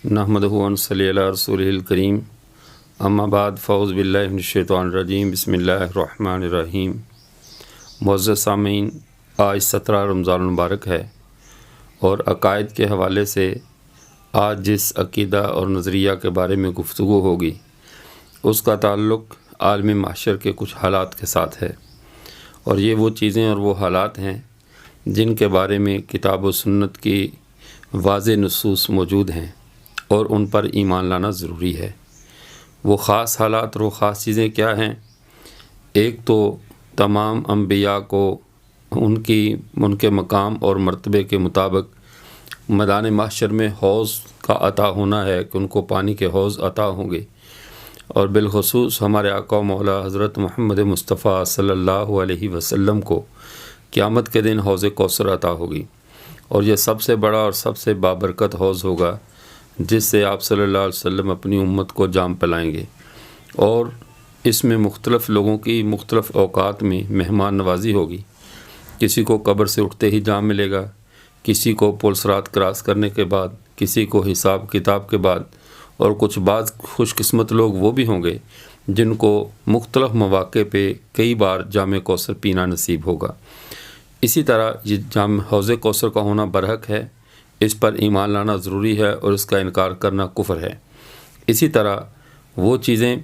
نحمدہ و نصلی علی رسولہ الکریم اما بعد فاعوذ باللہ من الشیطان الرجیم بسم اللہ الرحمن الرحیم۔ معزز سامعین، آج 17 رمضان المبارک ہے اور عقائد کے حوالے سے آج جس عقیدہ اور نظریہ کے بارے میں گفتگو ہوگی اس کا تعلق عالم محشر کے کچھ حالات کے ساتھ ہے، اور یہ وہ چیزیں اور وہ حالات ہیں جن کے بارے میں کتاب و سنت کی واضح نصوص موجود ہیں اور ان پر ایمان لانا ضروری ہے۔ وہ خاص حالات اور وہ خاص چیزیں کیا ہیں؟ ایک تو تمام انبیاء کو ان کے مقام اور مرتبے کے مطابق میدان محشر میں حوض کا عطا ہونا ہے کہ ان کو پانی کے حوض عطا ہوں گے، اور بالخصوص ہمارے آقا و مولا حضرت محمد مصطفیٰ صلی اللہ علیہ وسلم کو قیامت کے دن حوض کوثر عطا ہوگی، اور یہ سب سے بڑا اور سب سے بابرکت حوض ہوگا جس سے آپ صلی اللہ علیہ وسلم اپنی امت کو جام پلائیں گے، اور اس میں مختلف لوگوں کی مختلف اوقات میں مہمان نوازی ہوگی۔ کسی کو قبر سے اٹھتے ہی جام ملے گا، کسی کو پل صراط کراس کرنے کے بعد، کسی کو حساب کتاب کے بعد، اور کچھ بعض خوش قسمت لوگ وہ بھی ہوں گے جن کو مختلف مواقع پہ کئی بار جام کوثر پینا نصیب ہوگا۔ اسی طرح یہ جام حوض کوثر کا ہونا برحق ہے، اس پر ایمان لانا ضروری ہے اور اس کا انکار کرنا کفر ہے۔ اسی طرح وہ چیزیں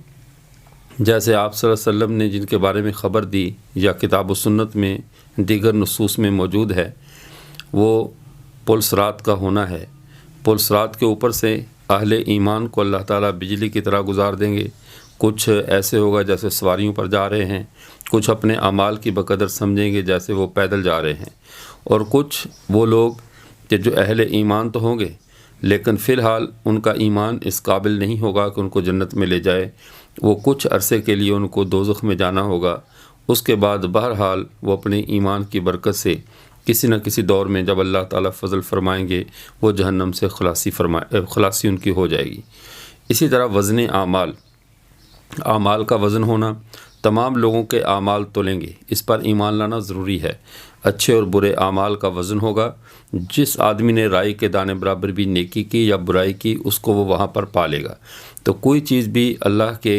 جیسے آپ صلی اللہ علیہ وسلم نے جن کے بارے میں خبر دی یا کتاب و سنت میں دیگر نصوص میں موجود ہے، وہ پل صراط کا ہونا ہے۔ پل صراط کے اوپر سے اہل ایمان کو اللہ تعالیٰ بجلی کی طرح گزار دیں گے۔ کچھ ایسے ہوگا جیسے سواریوں پر جا رہے ہیں، کچھ اپنے اعمال کی بقدر سمجھیں گے جیسے وہ پیدل جا رہے ہیں، اور کچھ وہ لوگ کہ جو اہل ایمان تو ہوں گے لیکن فی الحال ان کا ایمان اس قابل نہیں ہوگا کہ ان کو جنت میں لے جائے، وہ کچھ عرصے کے لیے ان کو دوزخ میں جانا ہوگا۔ اس کے بعد بہرحال وہ اپنے ایمان کی برکت سے کسی نہ کسی دور میں جب اللہ تعالیٰ فضل فرمائیں گے وہ جہنم سے خلاصی ان کی ہو جائے گی۔ اسی طرح وزن اعمال کا وزن ہونا، تمام لوگوں کے اعمال تولیں گے، اس پر ایمان لانا ضروری ہے۔ اچھے اور برے اعمال کا وزن ہوگا، جس آدمی نے رائی کے دانے برابر بھی نیکی کی یا برائی کی اس کو وہ وہاں پر پالے گا، تو کوئی چیز بھی اللہ کے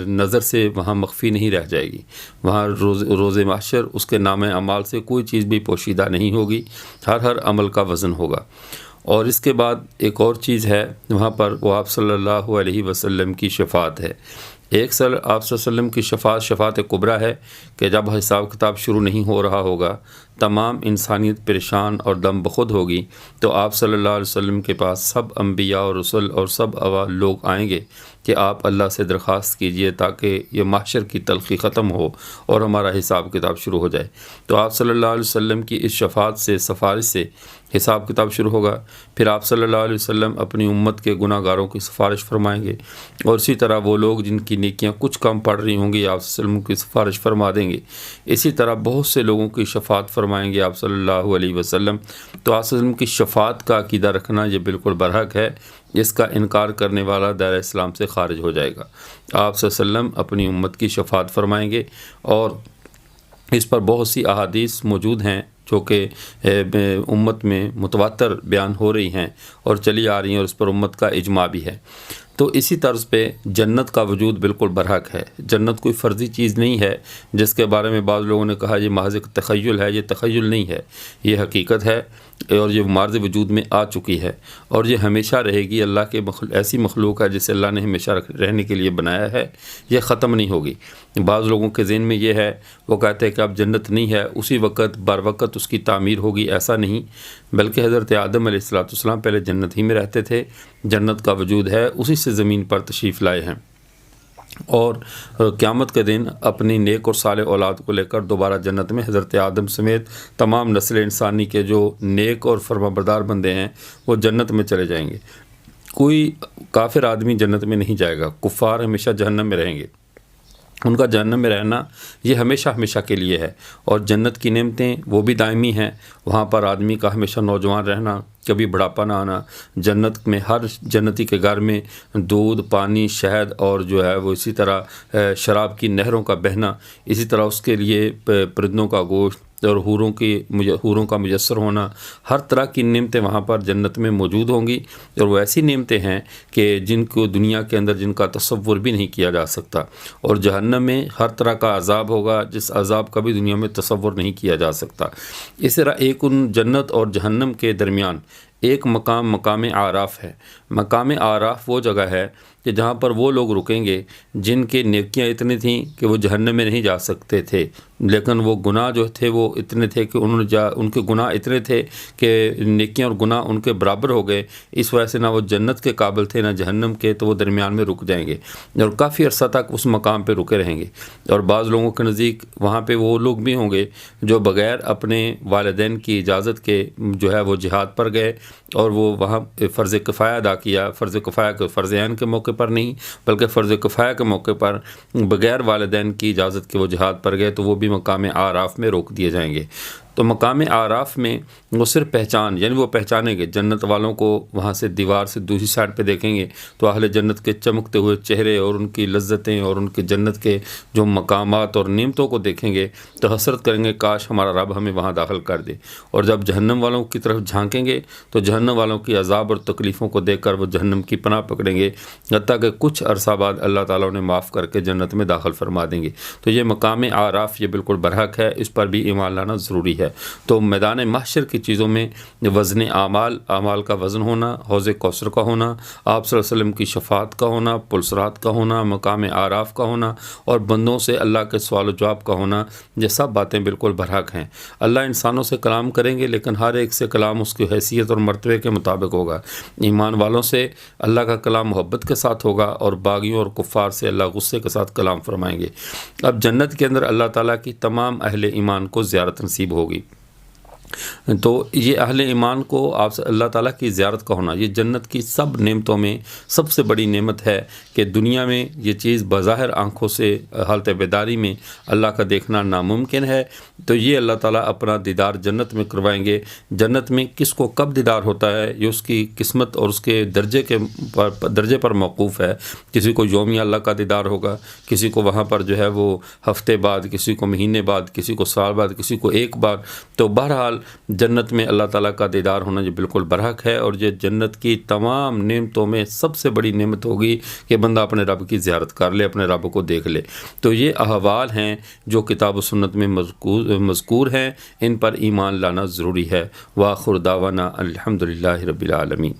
نظر سے وہاں مخفی نہیں رہ جائے گی۔ وہاں روز محشر اس کے نام اعمال سے کوئی چیز بھی پوشیدہ نہیں ہوگی، ہر عمل کا وزن ہوگا۔ اور اس کے بعد ایک اور چیز ہے وہاں پر، وہ آپ صلی اللہ علیہ وسلم کی شفاعت ہے۔ آپ صلی اللہ علیہ وسلم کی شفاعت کبریٰ ہے کہ جب حساب کتاب شروع نہیں ہو رہا ہوگا، تمام انسانیت پریشان اور دم بخود ہوگی، تو آپ صلی اللہ علیہ وسلم کے پاس سب انبیاء اور رسل اور سب لوگ آئیں گے کہ آپ اللہ سے درخواست کیجئے تاکہ یہ محشر کی تلخی ختم ہو اور ہمارا حساب کتاب شروع ہو جائے۔ تو آپ صلی اللہ علیہ وسلم کی اس شفاعت سے، سفارش سے حساب کتاب شروع ہوگا۔ پھر آپ صلی اللہ علیہ وسلم اپنی امت کے گناہ گاروں کی سفارش فرمائیں گے، اور اسی طرح وہ لوگ جن کی نیکیاں کچھ کم پڑ رہی ہوں گی آپ صلی اللہ علیہ وسلم کی سفارش فرما دیں گے۔ اسی طرح بہت سے لوگوں کی شفاعت فرمائیں گے آپ صلی اللہ علیہ وسلم۔ تو آپ صلی اللہ علیہ وسلم کی شفاعت کا عقیدہ رکھنا یہ بالکل برحق ہے، اس کا انکار کرنے والا دائرہ اسلام سے خارج ہو جائے گا۔ آپ صلی اللہ علیہ وسلم اپنی امت کی شفاعت فرمائیں گے، اور اس پر بہت سی احادیث موجود ہیں جو کہ امت میں متواتر بیان ہو رہی ہیں اور چلی آ رہی ہیں، اور اس پر امت کا اجماع بھی ہے۔ تو اسی طرز پہ جنت کا وجود بالکل برحق ہے۔ جنت کوئی فرضی چیز نہیں ہے جس کے بارے میں بعض لوگوں نے کہا یہ محض ایک تخیل ہے۔ یہ تخیل نہیں ہے، یہ حقیقت ہے، اور یہ مارز وجود میں آ چکی ہے، اور یہ ہمیشہ رہے گی۔ اللہ کے ایسی مخلوق ہے جسے اللہ نے ہمیشہ رہنے کے لیے بنایا ہے، یہ ختم نہیں ہوگی۔ بعض لوگوں کے ذہن میں یہ ہے، وہ کہتے ہیں کہ اب جنت نہیں ہے، اسی وقت بر وقت اس کی تعمیر ہوگی۔ ایسا نہیں، بلکہ حضرت آدم علیہ السلام پہلے جنت ہی میں رہتے تھے، جنت کا وجود ہے، اسی سے زمین پر تشریف لائے ہیں، اور قیامت کے دن اپنی نیک اور صالح اولاد کو لے کر دوبارہ جنت میں حضرت آدم سمیت تمام نسل انسانی کے جو نیک اور فرمانبردار بندے ہیں وہ جنت میں چلے جائیں گے۔ کوئی کافر آدمی جنت میں نہیں جائے گا، کفار ہمیشہ جہنم میں رہیں گے۔ ان کا جہنم میں رہنا یہ ہمیشہ ہمیشہ کے لیے ہے، اور جنت کی نعمتیں وہ بھی دائمی ہیں۔ وہاں پر آدمی کا ہمیشہ نوجوان رہنا، کبھی بڑھاپا نہ آنا، جنت میں ہر جنتی کے گھر میں دودھ، پانی، شہد اور جو ہے وہ اسی طرح شراب کی نہروں کا بہنا، اسی طرح اس کے لیے پرندوں کا گوشت اور حوروں کا میسر ہونا، ہر طرح کی نعمتیں وہاں پر جنت میں موجود ہوں گی، اور وہ ایسی نعمتیں ہیں کہ جن کو دنیا کے اندر جن کا تصور بھی نہیں کیا جا سکتا، اور جہنم میں ہر طرح کا عذاب ہوگا جس عذاب کا بھی دنیا میں تصور نہیں کیا جا سکتا۔ اس طرح ایک ان جنت اور جہنم کے درمیان ایک مقام اعراف ہے۔ مقام اعراف وہ جگہ ہے کہ جہاں پر وہ لوگ رکیں گے جن کے نیکیاں اتنی تھیں کہ وہ جہنم میں نہیں جا سکتے تھے، لیکن وہ گناہ جو تھے وہ اتنے تھے کہ ان کے گناہ اتنے تھے کہ نیکیاں اور گناہ ان کے برابر ہو گئے، اس وجہ سے نہ وہ جنت کے قابل تھے نہ جہنم کے، تو وہ درمیان میں رک جائیں گے اور کافی عرصہ تک اس مقام پہ رکے رہیں گے۔ اور بعض لوگوں کے نزدیک وہاں پہ وہ لوگ بھی ہوں گے جو بغیر اپنے والدین کی اجازت کے جو ہے وہ جہاد پر گئے، اور وہ وہاں فرض کفایہ ادا کیا، فرض کفایہ کے فرض عین کے موقع پر نہیں بلکہ فرض کفایہ کے موقع پر بغیر والدین کی اجازت کے وہ جہاد پر گئے، تو وہ بھی مقام اعراف میں روک دیے جائیں گے۔ تو مقام اعراف میں وہ صرف پہچان، یعنی وہ پہچانیں گے جنت والوں کو، وہاں سے دیوار سے دوسری سائڈ پہ دیکھیں گے تو اہل جنت کے چمکتے ہوئے چہرے اور ان کی لذتیں اور ان کے جنت کے جو مقامات اور نعمتوں کو دیکھیں گے تو حسرت کریں گے کاش ہمارا رب ہمیں وہاں داخل کر دے۔ اور جب جہنم والوں کی طرف جھانکیں گے تو جہنم والوں کی عذاب اور تکلیفوں کو دیکھ کر وہ جہنم کی پناہ پکڑیں گے، حتیٰ کہ کچھ عرصہ بعد اللہ تعالیٰ انہیں معاف کر کے جنت میں داخل فرما دیں گے۔ تو یہ مقام اعراف یہ بالکل برحق ہے، اس پر بھی ایمان لانا ضروری ہے۔ تو میدان محشر کی چیزوں میں وزن اعمال کا وزن ہونا، حوض کوثر کا ہونا، آپ صلی اللہ علیہ وسلم کی شفاعت کا ہونا، پلسرات کا ہونا، مقام اعراف کا ہونا، اور بندوں سے اللہ کے سوال و جواب کا ہونا، یہ سب باتیں بالکل برحق ہیں۔ اللہ انسانوں سے کلام کریں گے لیکن ہر ایک سے کلام اس کی حیثیت اور مرتبے کے مطابق ہوگا۔ ایمان والوں سے اللہ کا کلام محبت کے ساتھ ہوگا، اور باغیوں اور کفار سے اللہ غصے کے ساتھ کلام فرمائیں گے۔ اب جنت کے اندر اللہ تعالیٰ کی تمام اہل ایمان کو زیارت نصیب ہوگی۔ تو یہ اہل ایمان کو آپ اللہ تعالیٰ کی زیارت کا ہونا یہ جنت کی سب نعمتوں میں سب سے بڑی نعمت ہے کہ دنیا میں یہ چیز بظاہر آنکھوں سے حالت بیداری میں اللہ کا دیکھنا ناممکن ہے، تو یہ اللہ تعالیٰ اپنا دیدار جنت میں کروائیں گے۔ جنت میں کس کو کب دیدار ہوتا ہے یہ اس کی قسمت اور اس کے درجے پر موقوف ہے۔ کسی کو یومیہ اللہ کا دیدار ہوگا، کسی کو وہاں پر جو ہے وہ ہفتے بعد، کسی کو مہینے بعد، کسی کو سال بعد، کسی کو ایک بار۔ تو بہرحال جنت میں اللہ تعالیٰ کا دیدار ہونا یہ بالکل برحق ہے، اور یہ جنت کی تمام نعمتوں میں سب سے بڑی نعمت ہوگی کہ بندہ اپنے رب کی زیارت کر لے، اپنے رب کو دیکھ لے۔ تو یہ احوال ہیں جو کتاب و سنت میں مذکور ہیں، ان پر ایمان لانا ضروری ہے۔ وآخر دعوانا الحمدللہ رب العالمین۔